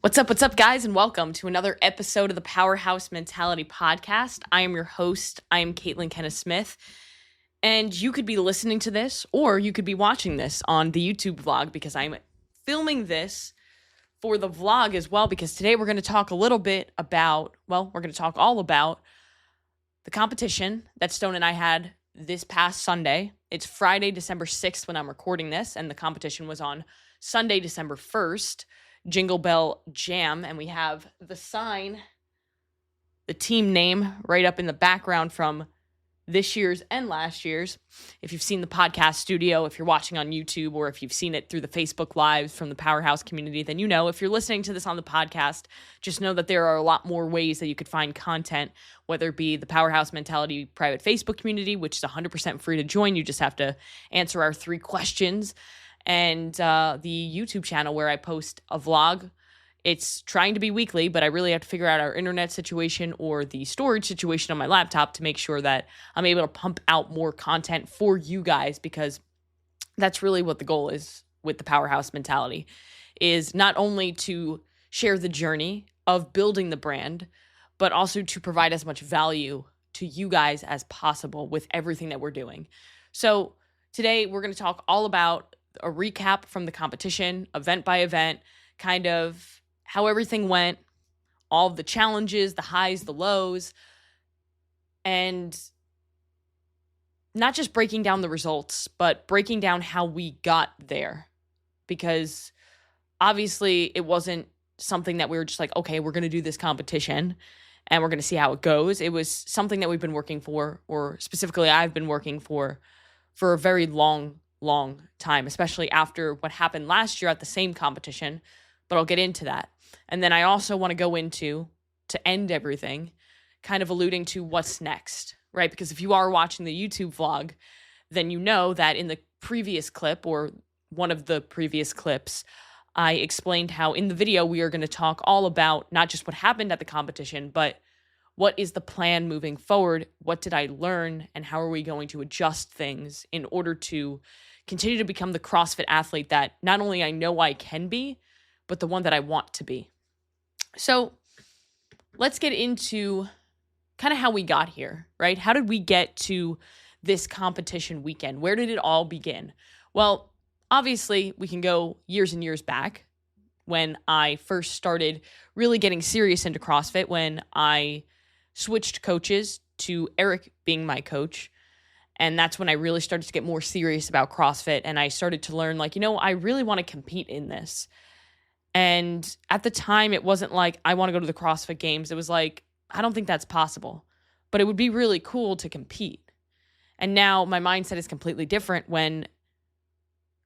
What's up, guys, and welcome to another episode of the Powerhouse Mentality podcast. I am your host. I am Caitlin Kenneth Smith, and you could be listening to this, or you could be watching this on the YouTube vlog, because I'm filming this for the vlog as well, because today we're going to talk a little bit about, we're going to talk all about the competition that Stone and I had this past Sunday. It's Friday, December 6th when I'm recording this, and the competition was on Sunday, December 1st. Jingle Bell Jam, and we have the sign, the team name right up in the background from this year's and last year's. If you've seen the podcast studio, if you're watching on YouTube, or if you've seen it through the Facebook Lives from the Powerhouse community, then you know. If you're listening to this on the podcast, just know that there are a lot more ways that you could find content, whether it be the Powerhouse Mentality private Facebook community, which is 100% free to join. You just have to answer our 3 questions. And the YouTube channel where I post a vlog. It's trying to be weekly, but I really have to figure out our internet situation or the storage situation on my laptop to make sure that I'm able to pump out more content for you guys, because that's really what the goal is with the Powerhouse Mentality, is not only to share the journey of building the brand, but also to provide as much value to you guys as possible with everything that we're doing. So today we're going to talk all about a recap from the competition, event by event, kind of how everything went, all of the challenges, the highs, the lows, and not just breaking down the results, but breaking down how we got there. Because obviously it wasn't something that we were just like, okay, we're going to do this competition and we're going to see how it goes. It was something that we've been working for, or specifically I've been working for a very long time, especially after what happened last year at the same competition, but I'll get into that. And then I also want to go into, to end everything, kind of alluding to what's next, right? Because if you are watching the YouTube vlog, then you know that in the previous clip, or one of the previous clips, I explained how in the video we are going to talk all about not just what happened at the competition, but what is the plan moving forward? What did I learn? And how are we going to adjust things in order to continue to become the CrossFit athlete that not only I know I can be, but the one that I want to be? So let's get into kind of how we got here, right? How did we get to this competition weekend? Where did it all begin? Well, obviously we can go years and years back when I first started really getting serious into CrossFit, when I switched coaches to Eric being my coach. And that's when I really started to get more serious about CrossFit. And I started to learn, I really want to compete in this. And at the time, it wasn't like, I want to go to the CrossFit Games. It was like, I don't think that's possible, but it would be really cool to compete. And now my mindset is completely different when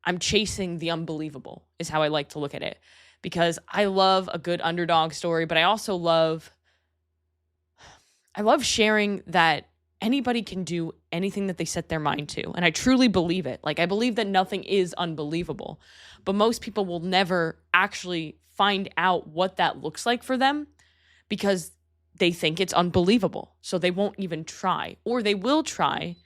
I'm chasing the unbelievable, is how I like to look at it. Because I love a good underdog story, but I also love sharing that anybody can do anything that they set their mind to. And I truly believe it. I believe that nothing is unbelievable, but most people will never actually find out what that looks like for them because they think it's unbelievable. So they won't even try, or they will try,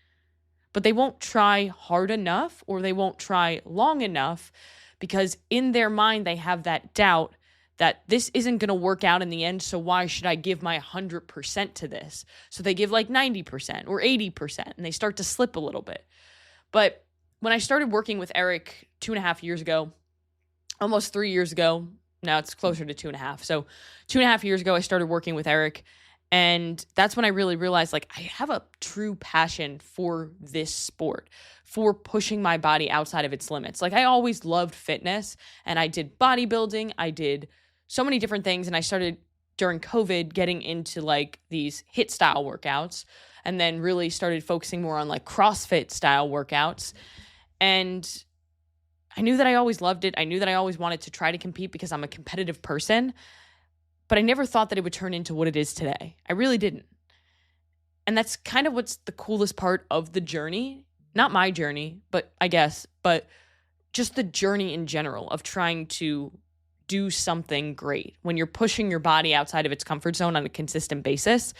but they won't try hard enough, or they won't try long enough, because in their mind, they have that doubt that this isn't going to work out in the end, so why should I give my 100% to this? So they give 90% or 80%, and they start to slip a little bit. But when I started working with Eric 2.5 years ago, almost 3 years ago, now it's closer to 2.5. So 2.5 years ago, I started working with Eric, and that's when I really realized, I have a true passion for this sport, for pushing my body outside of its limits. I always loved fitness, and I did bodybuilding, I did so many different things. And I started during COVID getting into these HIIT style workouts, and then really started focusing more on CrossFit style workouts. And I knew that I always loved it. I knew that I always wanted to try to compete because I'm a competitive person, but I never thought that it would turn into what it is today. I really didn't. And that's kind of what's the coolest part of the journey. Not my journey, but just the journey in general of trying to do something great when you're pushing your body outside of its comfort zone on a consistent basis,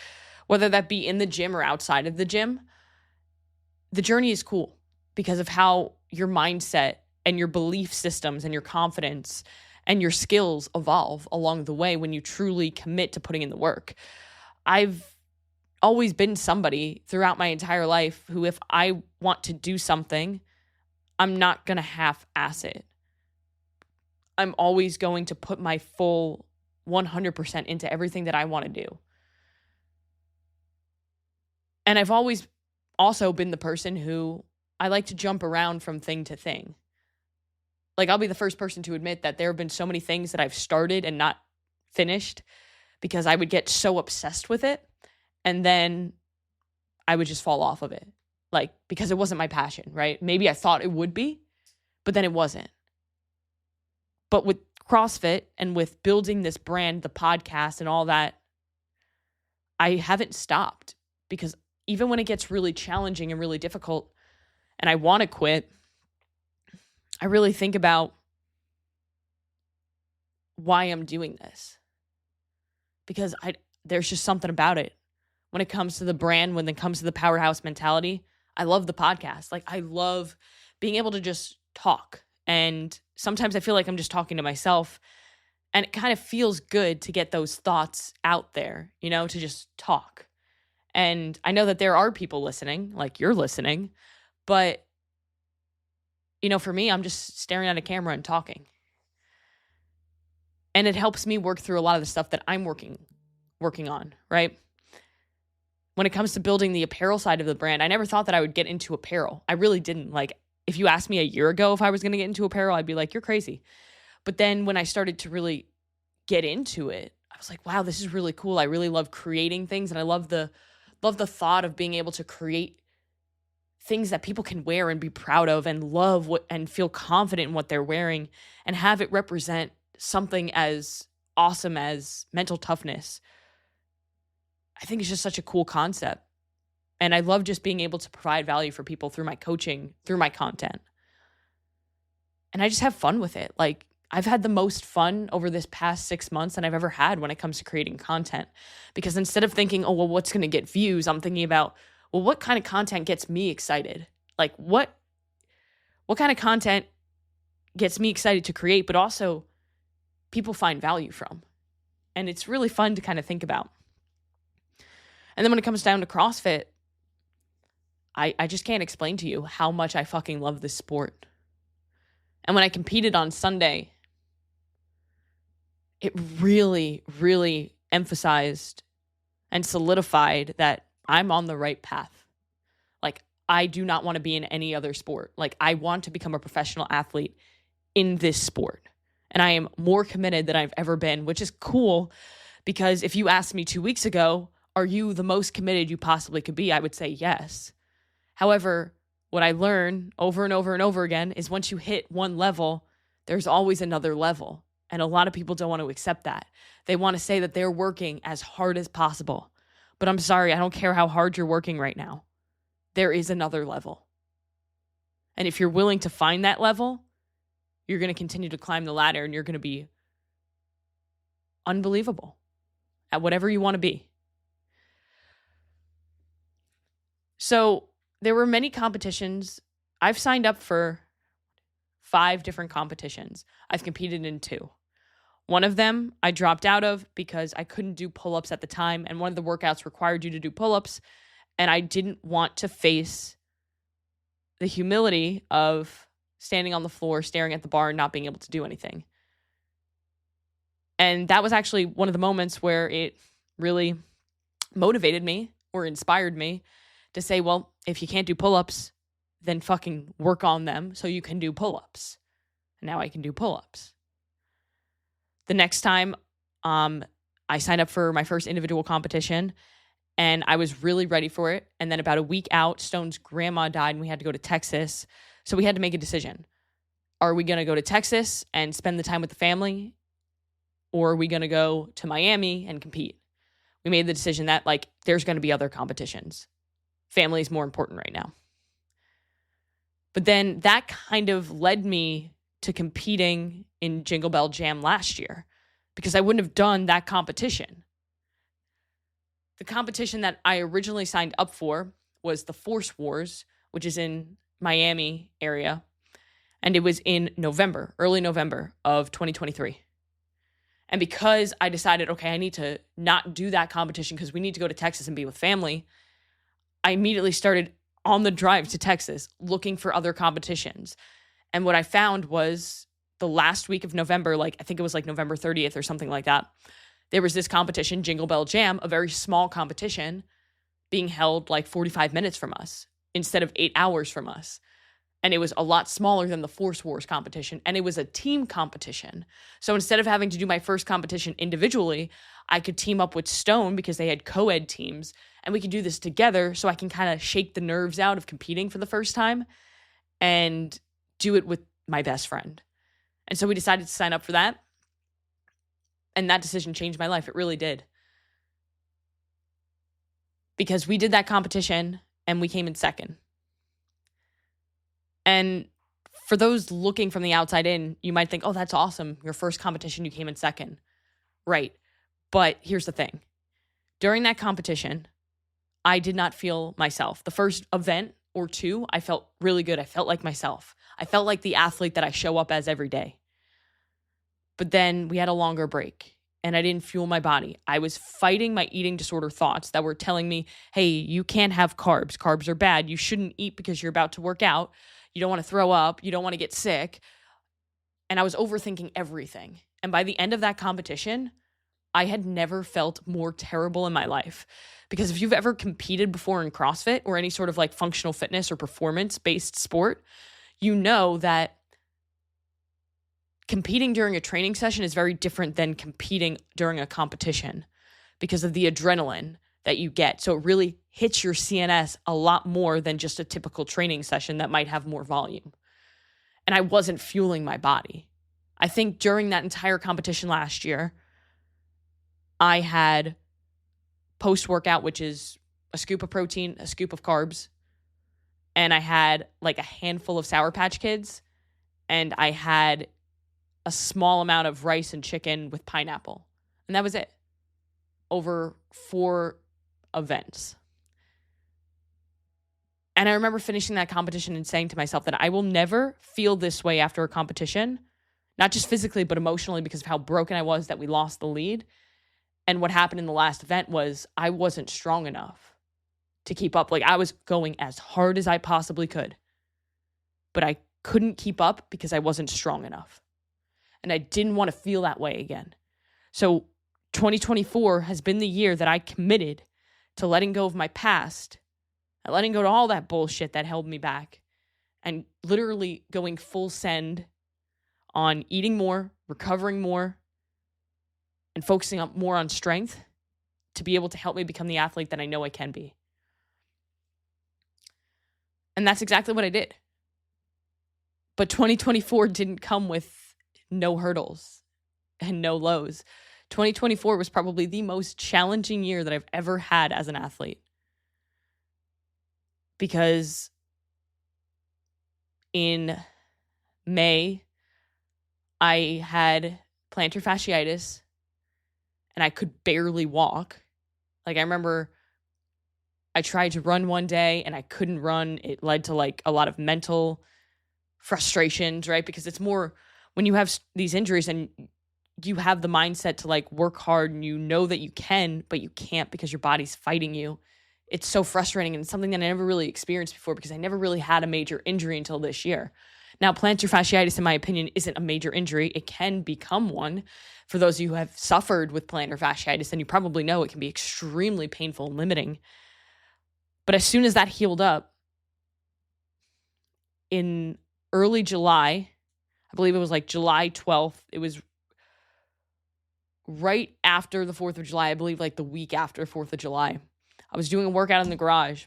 whether that be in the gym or outside of the gym. The journey is cool because of how your mindset and your belief systems and your confidence and your skills evolve along the way when you truly commit to putting in the work. I've always been somebody throughout my entire life who, if I want to do something, I'm not going to half-ass it. I'm always going to put my full 100% into everything that I want to do. And I've always also been the person who I like to jump around from thing to thing. Like, I'll be the first person to admit that there have been so many things that I've started and not finished because I would get so obsessed with it, and then I would just fall off of it. Like, because it wasn't my passion, right? Maybe I thought it would be, but then it wasn't. But with CrossFit and with building this brand, the podcast and all that, I haven't stopped, because even when it gets really challenging and really difficult and I want to quit, I really think about why I'm doing this, because there's just something about it. When it comes to the brand, when it comes to the Powerhouse Mentality, I love the podcast. Like, I love being able to just talk. And sometimes I feel like I'm just talking to myself, and it kind of feels good to get those thoughts out there, to just talk. And I know that there are people listening, like you're listening, but for me, I'm just staring at a camera and talking. And it helps me work through a lot of the stuff that I'm working on, right? When it comes to building the apparel side of the brand, I never thought that I would get into apparel. I really didn't. Like, if you asked me a year ago if I was going to get into apparel, I'd be like, you're crazy. But then when I started to really get into it, I was like, wow, this is really cool. I really love creating things, and I love the thought of being able to create things that people can wear and be proud of and love and feel confident in what they're wearing, and have it represent something as awesome as mental toughness. I think it's just such a cool concept. And I love just being able to provide value for people through my coaching, through my content. And I just have fun with it. Like, I've had the most fun over this past 6 months than I've ever had when it comes to creating content. Because instead of thinking, oh, well, what's going to get views? I'm thinking about, well, what kind of content gets me excited? Like, what kind of content gets me excited to create, but also people find value from? And it's really fun to kind of think about. And then when it comes down to CrossFit, I just can't explain to you how much I fucking love this sport. And when I competed on Sunday, it really, really emphasized and solidified that I'm on the right path. Like, I do not want to be in any other sport. Like, I want to become a professional athlete in this sport. And I am more committed than I've ever been, which is cool, because if you asked me 2 weeks ago, are you the most committed you possibly could be? I would say yes. However, what I learn over and over and over again is once you hit one level, there's always another level. And a lot of people don't want to accept that. They want to say that they're working as hard as possible. But I'm sorry, I don't care how hard you're working right now. There is another level. And if you're willing to find that level, you're going to continue to climb the ladder, and you're going to be unbelievable at whatever you want to be. So there were many competitions. I've signed up for 5 different competitions. I've competed in 2. One of them I dropped out of because I couldn't do pull-ups at the time, and one of the workouts required you to do pull-ups, and I didn't want to face the humility of standing on the floor, staring at the bar, and not being able to do anything. And that was actually one of the moments where it really motivated me or inspired me to say, well, if you can't do pull-ups, then fucking work on them so you can do pull-ups. And now I can do pull-ups. The next time, I signed up for my first individual competition, and I was really ready for it. And then about a week out, Stone's grandma died, and we had to go to Texas. So we had to make a decision. Are we going to go to Texas and spend the time with the family? Or are we going to go to Miami and compete? We made the decision that, there's going to be other competitions. Family is more important right now. But then that kind of led me to competing in Jingle Bell Jam last year, because I wouldn't have done that competition. The competition that I originally signed up for was the Force Wars, which is in Miami area. And it was in November, early November of 2023. And because I decided, okay, I need to not do that competition because we need to go to Texas and be with family, I immediately started on the drive to Texas looking for other competitions. And what I found was the last week of November, like I think it was like November 30th or something like that, there was this competition, Jingle Bell Jam, a very small competition being held like 45 minutes from us instead of 8 hours from us. And it was a lot smaller than the Force Wars competition. And it was a team competition. So instead of having to do my first competition individually, I could team up with Stone because they had co-ed teams. And we could do this together so I can kind of shake the nerves out of competing for the first time and do it with my best friend. And so we decided to sign up for that. And that decision changed my life. It really did. Because we did that competition and we came in second. And for those looking from the outside in, you might think, oh, that's awesome. Your first competition, you came in second. Right. But here's the thing. During that competition, I did not feel myself. The first event or two, I felt really good. I felt like myself. I felt like the athlete that I show up as every day. But then we had a longer break and I didn't fuel my body. I was fighting my eating disorder thoughts that were telling me, hey, you can't have carbs. Carbs are bad. You shouldn't eat because you're about to work out. You don't want to throw up. You don't want to get sick. And I was overthinking everything. And by the end of that competition, I had never felt more terrible in my life. Because if you've ever competed before in CrossFit or any sort of like functional fitness or performance-based sport, you know that competing during a training session is very different than competing during a competition because of the adrenaline that you get. So it really hits your CNS a lot more than just a typical training session that might have more volume. And I wasn't fueling my body. I think during that entire competition last year, I had post-workout, which is a scoop of protein, a scoop of carbs, and I had like a handful of Sour Patch Kids, and I had a small amount of rice and chicken with pineapple. And that was it. Over 4 events. And I remember finishing that competition and saying to myself that I will never feel this way after a competition, not just physically, but emotionally because of how broken I was that we lost the lead. And what happened in the last event was I wasn't strong enough to keep up. Like I was going as hard as I possibly could, but I couldn't keep up because I wasn't strong enough. And I didn't want to feel that way again. So 2024 has been the year that I committed to letting go of my past and letting go to all that bullshit that held me back and literally going full send on eating more, recovering more, and focusing more on strength to be able to help me become the athlete that I know I can be. And that's exactly what I did. But 2024 didn't come with no hurdles and no lows. 2024 was probably the most challenging year that I've ever had as an athlete. Because in May, I had plantar fasciitis and I could barely walk. Like I remember I tried to run one day and I couldn't run. It led to like a lot of mental frustrations, right? Because it's more when you have these injuries and you have the mindset to like work hard and you know that you can, but you can't because your body's fighting you. It's so frustrating and it's something that I never really experienced before because I never really had a major injury until this year. Now, plantar fasciitis, in my opinion, isn't a major injury. It can become one. For those of you who have suffered with plantar fasciitis, then you probably know it can be extremely painful and limiting. But as soon as that healed up, in early July, I believe it was like July 12th, it was right after the 4th of July, I believe like the week after 4th of July. I was doing a workout in the garage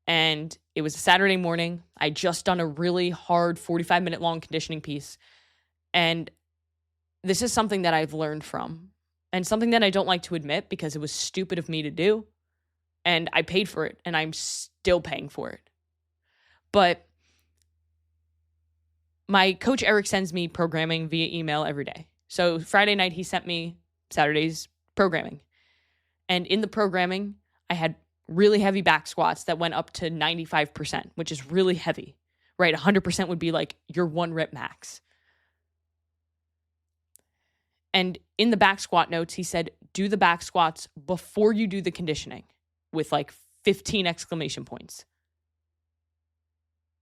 and it was a Saturday morning. I'd just done a really hard 45-minute long conditioning piece. And this is something that I've learned from and something that I don't like to admit because it was stupid of me to do. And I paid for it and I'm still paying for it. But my coach, Eric, sends me programming via email every day. So Friday night, he sent me Saturday's programming. And in the programming, I had really heavy back squats that went up to 95%, which is really heavy, right? 100% would be like your 1 rep max. And in the back squat notes, he said, do the back squats before you do the conditioning with like 15 exclamation points.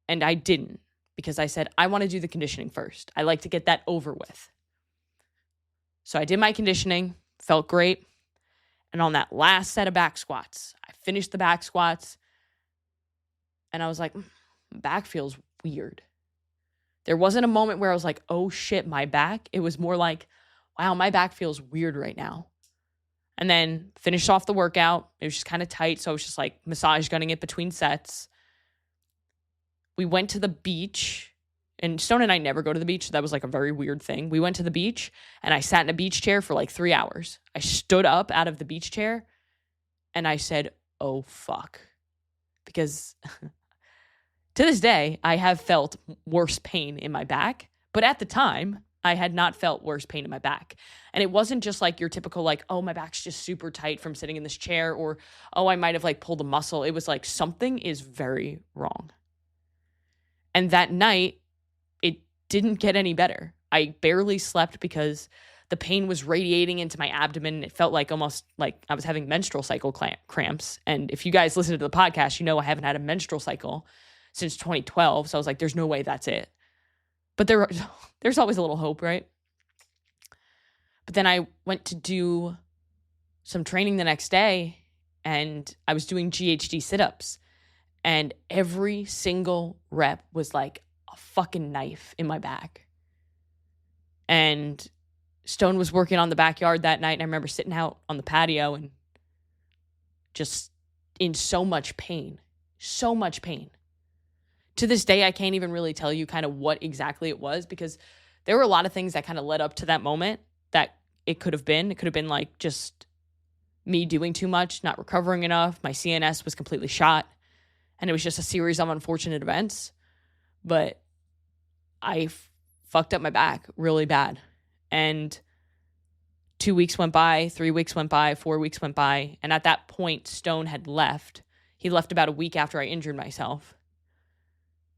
And I didn't, because I said, I want to do the conditioning first. I like to get that over with. So I did my conditioning, felt great. And on that last set of back squats, I finished the back squats and I was like, back feels weird. There wasn't a moment where I was like, oh shit, my back. It was more like, wow, my back feels weird right now. And then finished off the workout. It was just kind of tight. So I was just like massage gunning it between sets. We went to the beach, and Stone and I never go to the beach. So that was like a very weird thing. We went to the beach and I sat in a beach chair for like 3 hours. I stood up out of the beach chair and I said, oh, fuck. Because to this day, I have felt worse pain in my back. But at the time, I had not felt worse pain in my back. And it wasn't just like your typical like, oh, my back's just super tight from sitting in this chair, or, oh, I might have like pulled a muscle. It was like something is very wrong. And that night, it didn't get any better. I barely slept because the pain was radiating into my abdomen. It felt like almost like I was having menstrual cycle cramps. And if you guys listen to the podcast, you know I haven't had a menstrual cycle since 2012. So I was like, there's no way that's it. But there's always a little hope, right? But then I went to do some training the next day, and I was doing GHD sit-ups. And every single rep was like a fucking knife in my back. And Stone was working on the backyard that night, and I remember sitting out on the patio and just in so much pain. So much pain. To this day, I can't even really tell you kind of what exactly it was, because there were a lot of things that kind of led up to that moment that it could have been. It could have been like just me doing too much, not recovering enough. My CNS was completely shot. And it was just a series of unfortunate events. But I fucked up my back really bad. And 2 weeks went by, 3 weeks went by, 4 weeks went by. And at that point, Stone had left. He left about a week after I injured myself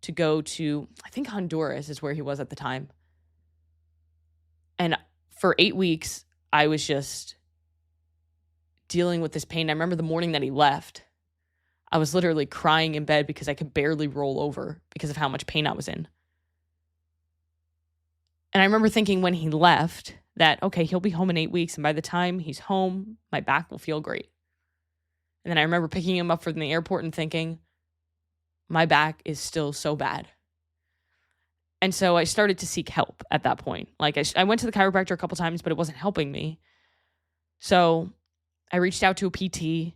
to go to, I think Honduras is where he was at the time. And for 8 weeks, I was just dealing with this pain. I remember the morning that he left, I was literally crying in bed because I could barely roll over because of how much pain I was in. And I remember thinking when he left that, okay, he'll be home in 8 weeks. And by the time he's home, my back will feel great. And then I remember picking him up from the airport and thinking, my back is still so bad. And so I started to seek help at that point. Like I went to the chiropractor a couple times, but it wasn't helping me. So I reached out to a PT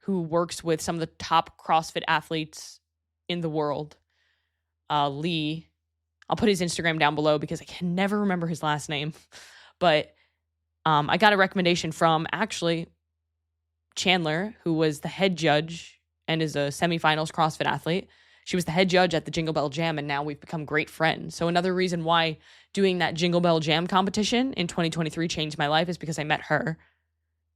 who works with some of the top CrossFit athletes in the world. Lee. I'll put his Instagram down below because I can never remember his last name. But I got a recommendation from actually Chandler, who was the head judge and is a semifinals CrossFit athlete. She was the head judge at the Jingle Bell Jam, and now we've become great friends. So another reason why doing that Jingle Bell Jam competition in 2023 changed my life is because I met her.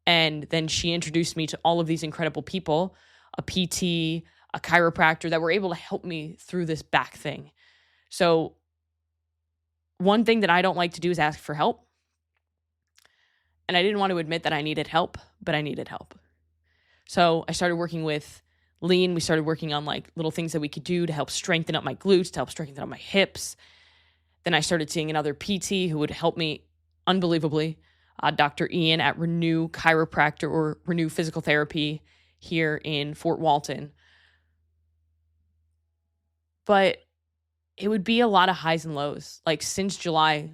And then she introduced me to all of these incredible people, a PT, a chiropractor that were able to help me through this back thing. So one thing that I don't like to do is ask for help. And I didn't want to admit that I needed help, but I needed help. So I started working with Lean. We started working on like little things that we could do to help strengthen up my glutes, to help strengthen up my hips. Then I started seeing another PT who would help me unbelievably. Dr. Ian at Renew Chiropractor or Renew Physical Therapy here in Fort Walton. But it would be a lot of highs and lows. Like since July,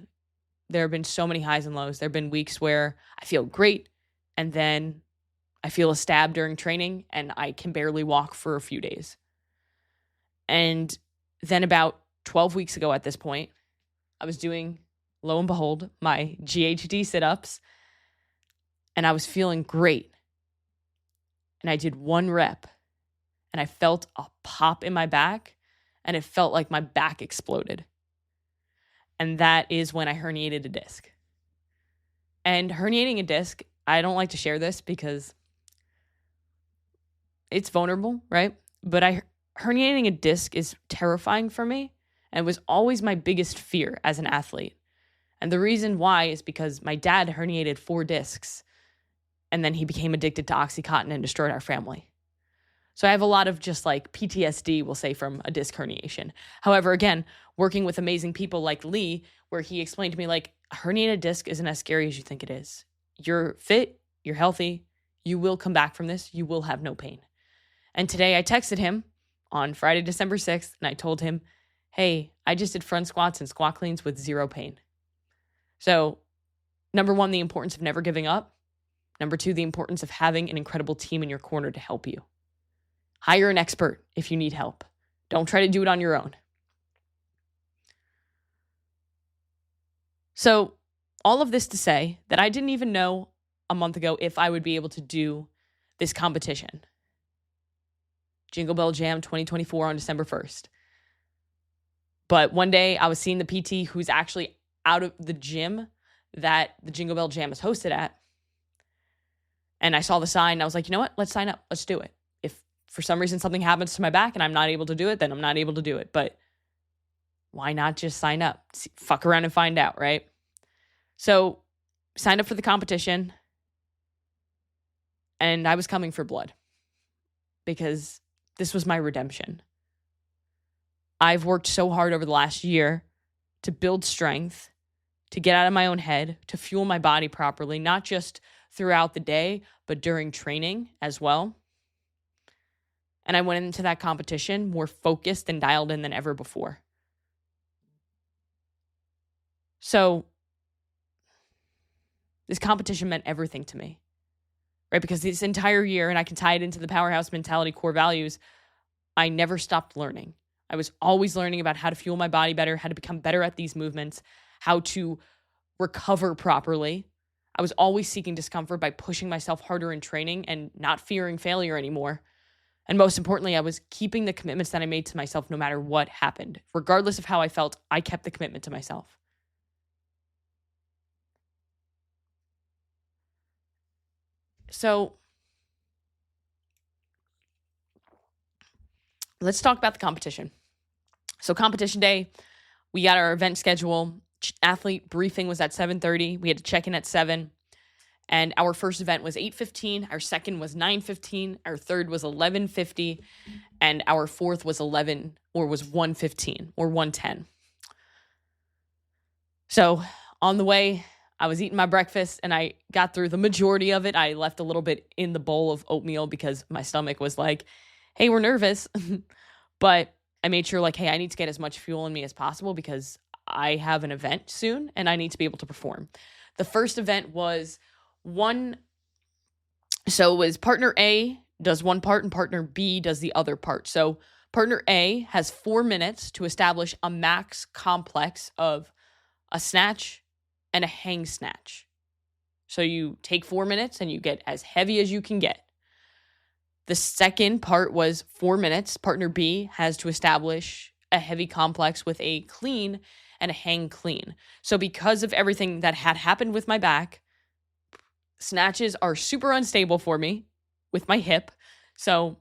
there have been so many highs and lows. There have been weeks where I feel great, and then I feel a stab during training, and I can barely walk for a few days. And then about 12 weeks ago at this point, I was doing, lo and behold, my GHD sit-ups, and I was feeling great. And I did 1 rep, and I felt a pop in my back, and it felt like my back exploded. And that is when I herniated a disc. And herniating a disc, I don't like to share this because it's vulnerable, right? But I herniating a disc is terrifying for me and was always my biggest fear as an athlete. And the reason why is because my dad herniated 4 discs and then he became addicted to Oxycontin and destroyed our family. So I have a lot of just like PTSD, we'll say, from a disc herniation. However, again, working with amazing people like Lee, where he explained to me, like, a herniated disc isn't as scary as you think it is. You're fit, you're healthy, you will come back from this, you will have no pain. And today I texted him on Friday, December 6th, and I told him, hey, I just did front squats and squat cleans with 0 pain. So, number 1, the importance of never giving up. Number 2, the importance of having an incredible team in your corner to help you. Hire an expert if you need help. Don't try to do it on your own. So, all of this to say that I didn't even know a month ago if I would be able to do this competition. Jingle Bell Jam 2024 on December 1st. But one day I was seeing the PT who's actually out of the gym that the Jingle Bell Jam is hosted at. And I saw the sign and I was like, you know what? Let's sign up. Let's do it. If for some reason something happens to my back and I'm not able to do it, then I'm not able to do it. But why not just sign up? Fuck around and find out, right? So signed up for the competition and I was coming for blood because this was my redemption. I've worked so hard over the last year to build strength, to get out of my own head, to fuel my body properly, not just throughout the day, but during training as well. And I went into that competition more focused and dialed in than ever before. So this competition meant everything to me, right? Because this entire year, and I can tie it into the Powerhouse Mentality core values, I never stopped learning. I was always learning about how to fuel my body better, how to become better at these movements, how to recover properly. I was always seeking discomfort by pushing myself harder in training and not fearing failure anymore. And most importantly, I was keeping the commitments that I made to myself no matter what happened. Regardless of how I felt, I kept the commitment to myself. So let's talk about the competition. So competition day, we got our event schedule. Athlete briefing was at 7:30. We had to check in at 7. And our first event was 8:15. Our second was 9:15. Our third was 11:50. And our fourth was 1:15 or 1:10. So on the way, I was eating my breakfast and I got through the majority of it. I left a little bit in the bowl of oatmeal because my stomach was like, hey, we're nervous. But I made sure, like, hey, I need to get as much fuel in me as possible because I have an event soon and I need to be able to perform. The first event was so it was partner A does one part and partner B does the other part. So partner A has 4 minutes to establish a max complex of a snatch and a hang snatch. So you take 4 minutes and you get as heavy as you can get. The second part was 4 minutes. Partner B has to establish a heavy complex with a clean and a hang clean. So because of everything that had happened with my back, snatches are super unstable for me with my hip. So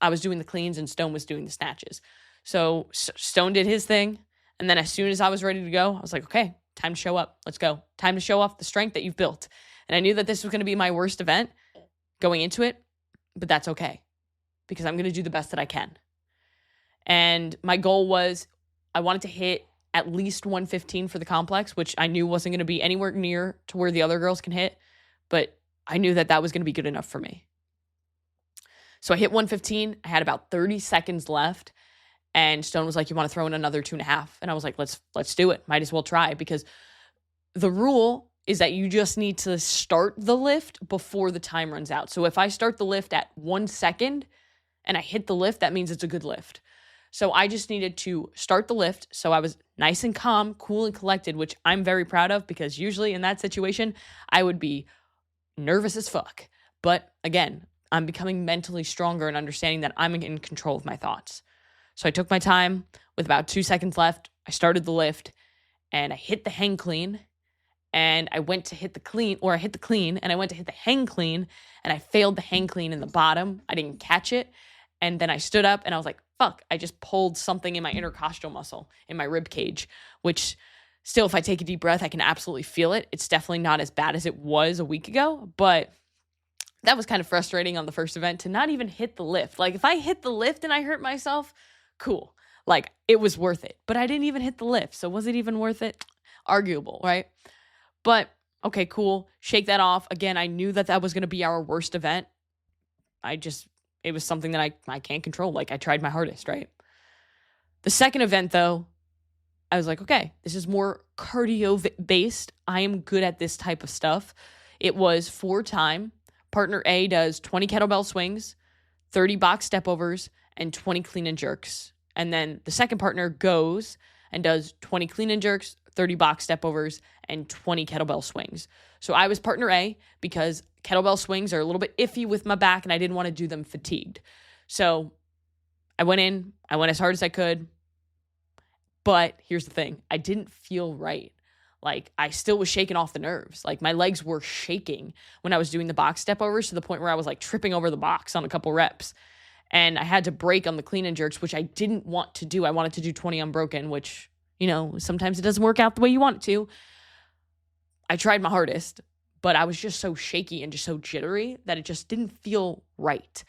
I was doing the cleans and Stone was doing the snatches. So Stone did his thing. And then as soon as I was ready to go, I was like, okay, time to show up. Let's go. Time to show off the strength that you've built. And I knew that this was going to be my worst event going into it, but that's okay because I'm going to do the best that I can. And my goal was I wanted to hit at least 115 for the complex, which I knew wasn't going to be anywhere near to where the other girls can hit, but I knew that that was going to be good enough for me. So I hit 115. I had about 30 seconds left. And Stone was like, you want to throw in another 2.5? And I was like, let's do it. Might as well try, because the rule is that you just need to start the lift before the time runs out. So if I start the lift at 1 second and I hit the lift, that means it's a good lift. So I just needed to start the lift. So I was nice and calm, cool and collected, which I'm very proud of because usually in that situation, I would be nervous as fuck. But again, I'm becoming mentally stronger and understanding that I'm in control of my thoughts. So I took my time with about 2 seconds left. I started the lift and I hit the hang clean and I went to hit the clean, or I hit the clean and I went to hit the hang clean and I failed the hang clean in the bottom. I didn't catch it. And then I stood up and I was like, fuck, I just pulled something in my intercostal muscle, in my rib cage, which still, if I take a deep breath, I can absolutely feel it. It's definitely not as bad as it was a week ago, but that was kind of frustrating on the first event to not even hit the lift. Like if I hit the lift and I hurt myself, cool. Like it was worth it, but I didn't even hit the lift. So was it even worth it? Arguable, right? But okay, cool. Shake that off. Again, I knew that was going to be our worst event. It was something that I can't control. Like I tried my hardest, right? The second event though, I was like, okay, this is more cardio based. I am good at this type of stuff. It was 4 time. Partner A does 20 kettlebell swings, 30 box step overs, and 20 clean and jerks. And then the second partner goes and does 20 clean and jerks, 30 box step overs, and 20 kettlebell swings. So I was partner A because kettlebell swings are a little bit iffy with my back and I didn't want to do them fatigued. So I went as hard as I could. But here's the thing, I didn't feel right. Like I still was shaking off the nerves. Like my legs were shaking when I was doing the box step overs to the point where I was like tripping over the box on a couple reps. And I had to break on the clean and jerks, which I didn't want to do. I wanted to do 20 unbroken, which, sometimes it doesn't work out the way you want it to. I tried my hardest, but I was just so shaky and just so jittery that it just didn't feel right.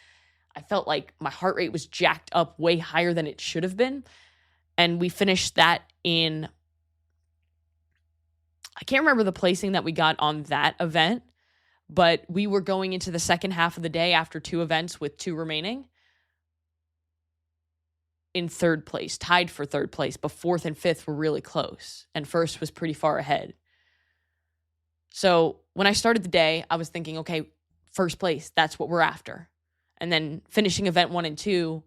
I felt like my heart rate was jacked up way higher than it should have been. And we finished that in, I can't remember the placing that we got on that event, but we were going into the second half of the day after 2 events with 2 remaining in 3rd place, tied for 3rd place, but 4th and 5th were really close, and 1st was pretty far ahead. So when I started the day, I was thinking, okay, 1st place, that's what we're after. And then finishing event 1 and 2,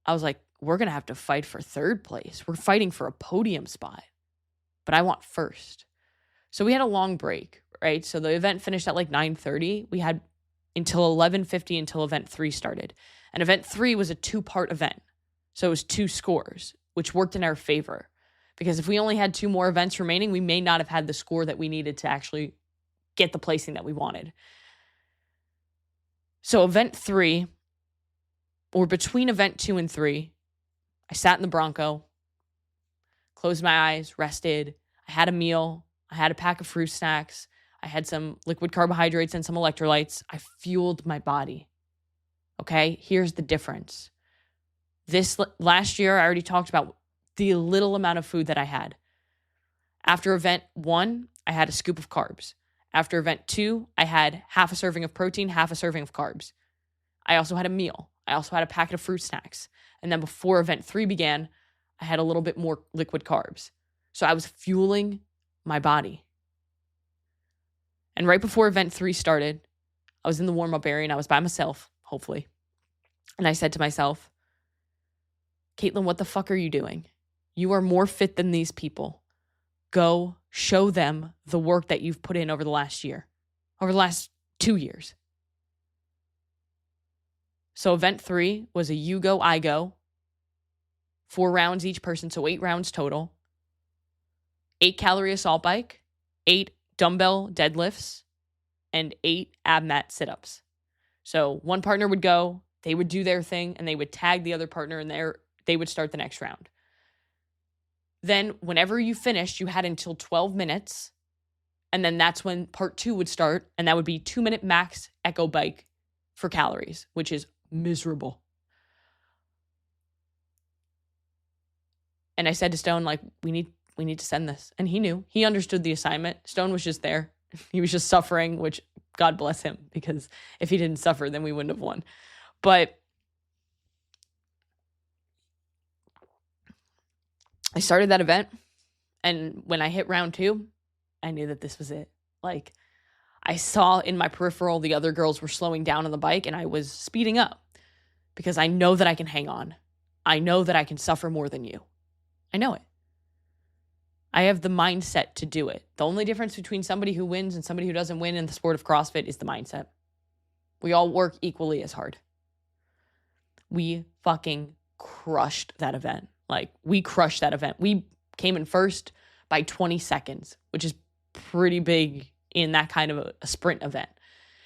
I was like, we're going to have to fight for 3rd place. We're fighting for a podium spot, but I want 1st. So we had a long break, right? So the event finished at like 9:30. We had until 11:50 until event 3 started. And event 3 was a 2-part event. So it was 2 scores, which worked in our favor. Because if we only had 2 more events remaining, we may not have had the score that we needed to actually get the placing that we wanted. So event 3, or between event 2 and 3, I sat in the Bronco, closed my eyes, rested. I had a meal. I had a pack of fruit snacks. I had some liquid carbohydrates and some electrolytes. I fueled my body. Okay, here's the difference. This last year, I already talked about the little amount of food that I had. After event 1, I had a scoop of carbs. After event 2, I had half a serving of protein, half a serving of carbs. I also had a meal. I also had a packet of fruit snacks. And then before event 3 began, I had a little bit more liquid carbs. So I was fueling my body. And right before event 3 started, I was in the warm-up area and I was by myself, hopefully. And I said to myself, Caitlin, what the fuck are you doing? You are more fit than these people. Go show them the work that you've put in over the last year, over the last 2 years. So event 3 was a you go, I go. 4 rounds each person, so 8 rounds total. 8-calorie assault bike, 8 dumbbell deadlifts, and 8 ab mat sit-ups. So one partner would go, they would do their thing, and they would tag the other partner, and they would start the next round. Then whenever you finished, you had until 12 minutes, and then that's when part 2 would start, and that would be 2-minute max echo bike for calories, which is miserable. And I said to Stone, like, we need to send this. And he knew. He understood the assignment. Stone was just there. He was just suffering, which God bless him, because if he didn't suffer, then we wouldn't have won. But I started that event, and when I hit round 2, I knew that this was it. Like, I saw in my peripheral the other girls were slowing down on the bike, and I was speeding up because I know that I can hang on. I know that I can suffer more than you. I know it. I have the mindset to do it. The only difference between somebody who wins and somebody who doesn't win in the sport of CrossFit is the mindset. We all work equally as hard. We fucking crushed that event. Like, we crushed that event. We came in first by 20 seconds, which is pretty big in that kind of a sprint event.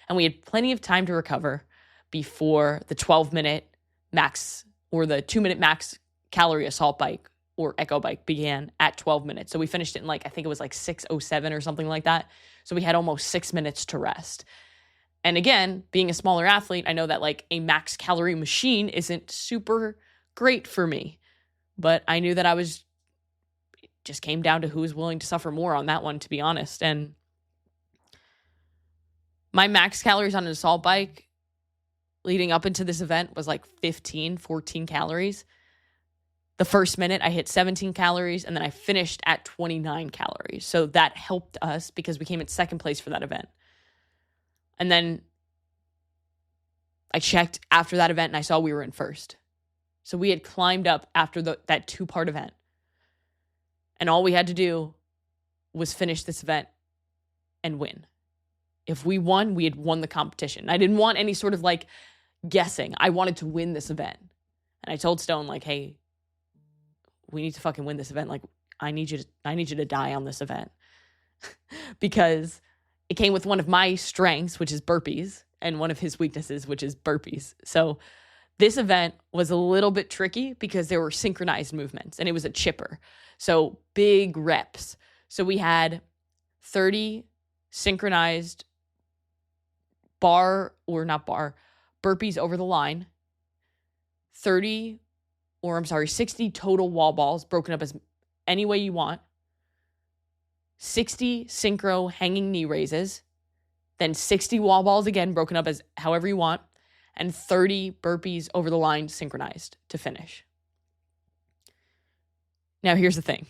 And we had plenty of time to recover before the 12-minute max or the 2-minute max calorie assault bike or echo bike began at 12 minutes. So we finished it in I think it was 6:07 or something like that. So we had almost 6 minutes to rest. And again, being a smaller athlete, I know that a max calorie machine isn't super great for me, but I knew that just came down to who was willing to suffer more on that one, to be honest. And my max calories on an assault bike leading up into this event was 14 calories. The first minute I hit 17 calories, and then I finished at 29 calories. So that helped us because we came in second place for that event. And then I checked after that event and I saw we were in first. So we had climbed up after that 2-part event. And all we had to do was finish this event and win. If we won, we had won the competition. I didn't want any sort of guessing. I wanted to win this event. And I told Stone hey, we need to fucking win this event. I need you to die on this event. Because it came with one of my strengths, which is burpees, and one of his weaknesses, which is burpees. So this event was a little bit tricky because there were synchronized movements and it was a chipper. So big reps. So we had 30 synchronized burpees over the line, 60 total wall balls broken up as any way you want, 60 synchro hanging knee raises, then 60 wall balls again broken up as however you want, and 30 burpees over the line synchronized to finish. Now, here's the thing.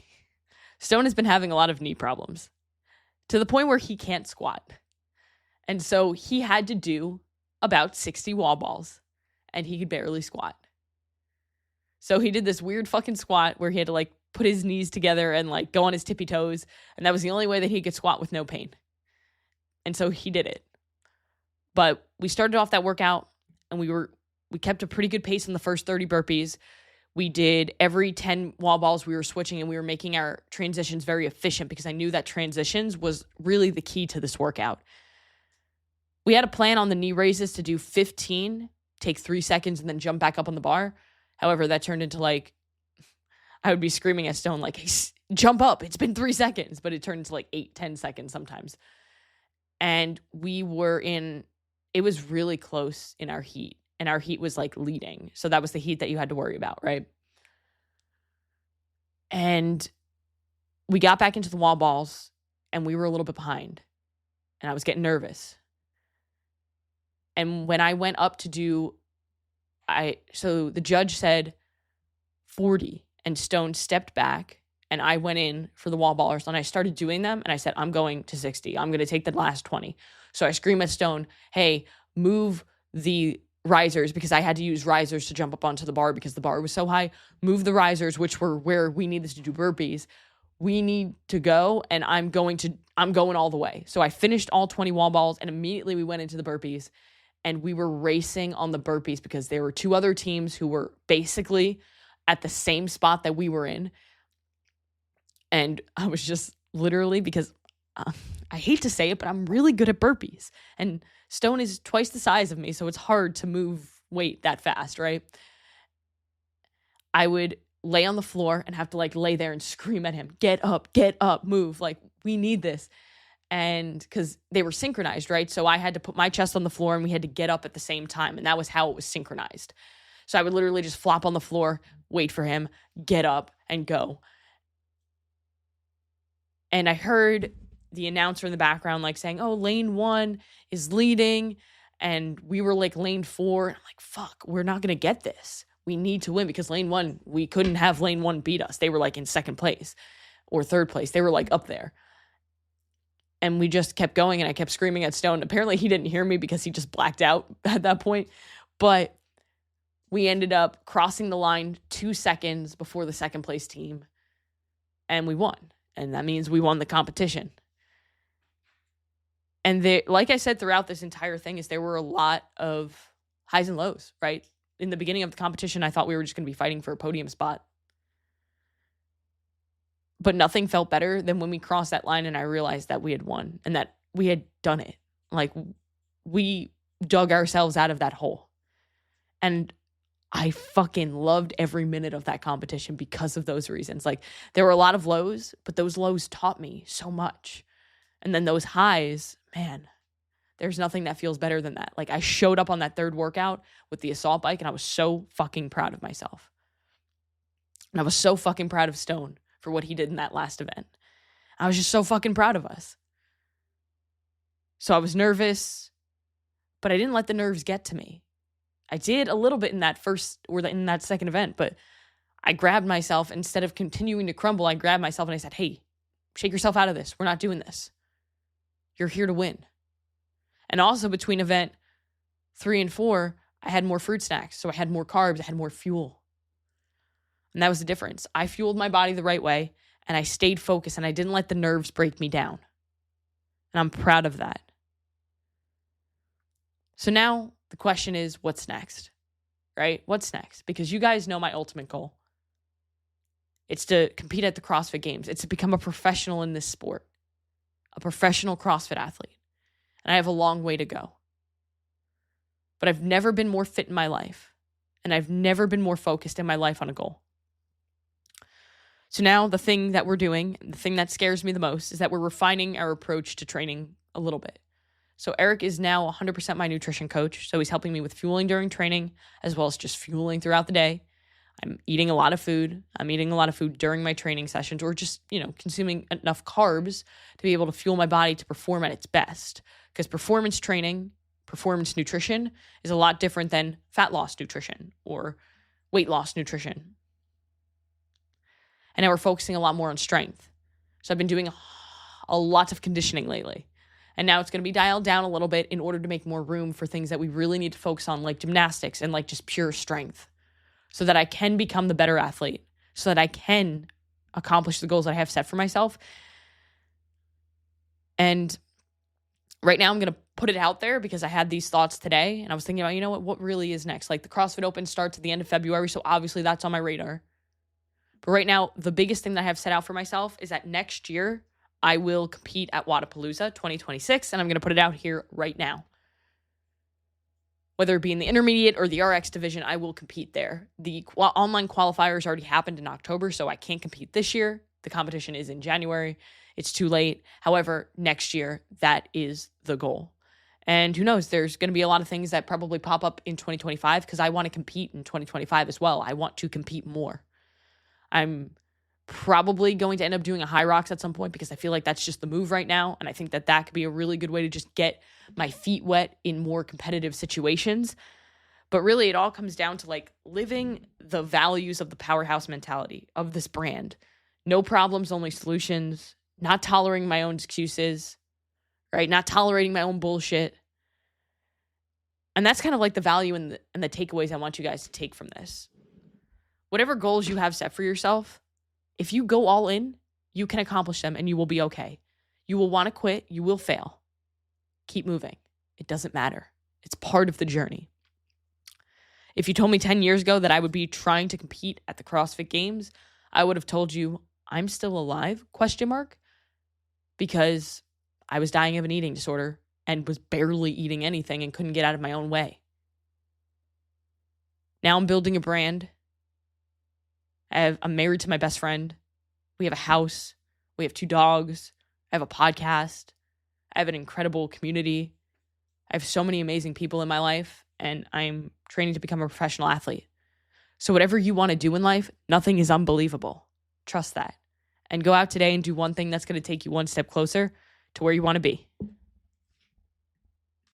Stone has been having a lot of knee problems to the point where he can't squat. And so he had to do about 60 wall balls, and he could barely squat. So he did this weird fucking squat where he had to put his knees together and go on his tippy toes. And that was the only way that he could squat with no pain. And so he did it. But we started off that workout and we kept a pretty good pace in the first 30 burpees. We did every 10 wall balls we were switching, and we were making our transitions very efficient because I knew that transitions was really the key to this workout. We had a plan on the knee raises to do 15, take 3 seconds, and then jump back up on the bar. However, that turned into I would be screaming at Stone hey, jump up, it's been 3 seconds, but it turned into 8-10 seconds sometimes. And it was really close in our heat, and our heat was leading. So that was the heat that you had to worry about, right? And we got back into the wall balls and we were a little bit behind, and I was getting nervous. And when I went up to do, so the judge said 40, and Stone stepped back, and I went in for the wall ballers, and I started doing them, and I said, I'm going to 60. I'm going to take the last 20. So I screamed at Stone, hey, move the risers, because I had to use risers to jump up onto the bar because the bar was so high. Move the risers, which were where we needed to do burpees. We need to go, and I'm going all the way. So I finished all 20 wall balls, and immediately we went into the burpees, and we were racing on the burpees because there were 2 other teams who were basically at the same spot that we were in. And I was just literally, because I hate to say it, but I'm really good at burpees. And Stone is twice the size of me, so it's hard to move weight that fast, right? I would lay on the floor and have to lay there and scream at him, get up, move. We need this. And because they were synchronized, right? So I had to put my chest on the floor and we had to get up at the same time. And that was how it was synchronized. So I would literally just flop on the floor, wait for him, get up, and go. And I heard the announcer in the background saying, oh, lane 1 is leading. And we were lane 4. And I'm fuck, we're not going to get this. We need to win because lane 1, we couldn't have lane 1 beat us. They were in second place or third place. They were up there. And we just kept going, and I kept screaming at Stone. Apparently he didn't hear me because he just blacked out at that point. But we ended up crossing the line 2 seconds before the second place team, and we won. And that means we won the competition. And like I said throughout this entire thing, there were a lot of highs and lows, right? In the beginning of the competition, I thought we were just going to be fighting for a podium spot. But nothing felt better than when we crossed that line and I realized that we had won and that we had done it. We dug ourselves out of that hole. And I fucking loved every minute of that competition because of those reasons. Like, there were a lot of lows, but those lows taught me so much. And then those highs, man, there's nothing that feels better than that. Like, I showed up on that third workout with the assault bike and I was so fucking proud of myself. And I was so fucking proud of Stone for what he did in that last event. I was just so fucking proud of us. So I was nervous, but I didn't let the nerves get to me. I did a little bit in that in that second event, but I grabbed myself. Instead of continuing to crumble, I grabbed myself and I said, hey, shake yourself out of this. We're not doing this. You're here to win. And also between event 3 and 4, I had more fruit snacks. So I had more carbs. I had more fuel. And that was the difference. I fueled my body the right way and I stayed focused and I didn't let the nerves break me down. And I'm proud of that. So now the question is, what's next? Right? What's next? Because you guys know my ultimate goal. It's to compete at the CrossFit Games. It's to become a professional in this sport, a professional CrossFit athlete. And I have a long way to go. But I've never been more fit in my life. And I've never been more focused in my life on a goal. So now the thing that we're doing, the thing that scares me the most, is that we're refining our approach to training a little bit. So Eric is now 100% my nutrition coach. So he's helping me with fueling during training, as well as just fueling throughout the day. I'm eating a lot of food. I'm eating a lot of food during my training sessions, or just, consuming enough carbs to be able to fuel my body to perform at its best. Because performance training, performance nutrition is a lot different than fat loss nutrition or weight loss nutrition. And now we're focusing a lot more on strength. So I've been doing a lot of conditioning lately. And now it's going to be dialed down a little bit in order to make more room for things that we really need to focus on, like gymnastics and like just pure strength, so that I can become the better athlete, so that I can accomplish the goals that I have set for myself. And right now I'm going to put it out there because I had these thoughts today and I was thinking about, what really is next? Like, the CrossFit Open starts at the end of February, so obviously that's on my radar. But right now, the biggest thing that I have set out for myself is that next year I will compete at Wodapalooza 2026, and I'm going to put it out here right now. Whether it be in the intermediate or the RX division, I will compete there. The online qualifiers already happened in October, so I can't compete this year. The competition is in January. It's too late. However, next year, that is the goal. And who knows, there's going to be a lot of things that probably pop up in 2025 because I want to compete in 2025 as well. I want to compete more. I'm probably going to end up doing a high rocks at some point because I feel like that's just the move right now. And I think that could be a really good way to just get my feet wet in more competitive situations. But really, it all comes down to like living the values of the Powerhouse mentality of this brand. No problems, only solutions. Not tolerating my own excuses, right? Not tolerating my own bullshit. And that's kind of like the value and the takeaways I want you guys to take from this. Whatever goals you have set for yourself, if you go all in, you can accomplish them and you will be okay. You will want to quit. You will fail. Keep moving. It doesn't matter. It's part of the journey. If you told me 10 years ago that I would be trying to compete at the CrossFit Games, I would have told you I'm still alive, ? Because I was dying of an eating disorder and was barely eating anything and couldn't get out of my own way. Now I'm building a brand. I'm married to my best friend. We have a house. We have 2 dogs. I have a podcast. I have an incredible community. I have so many amazing people in my life, and I'm training to become a professional athlete. So whatever you want to do in life, nothing is unbelievable. Trust that. And go out today and do one thing that's going to take you one step closer to where you want to be.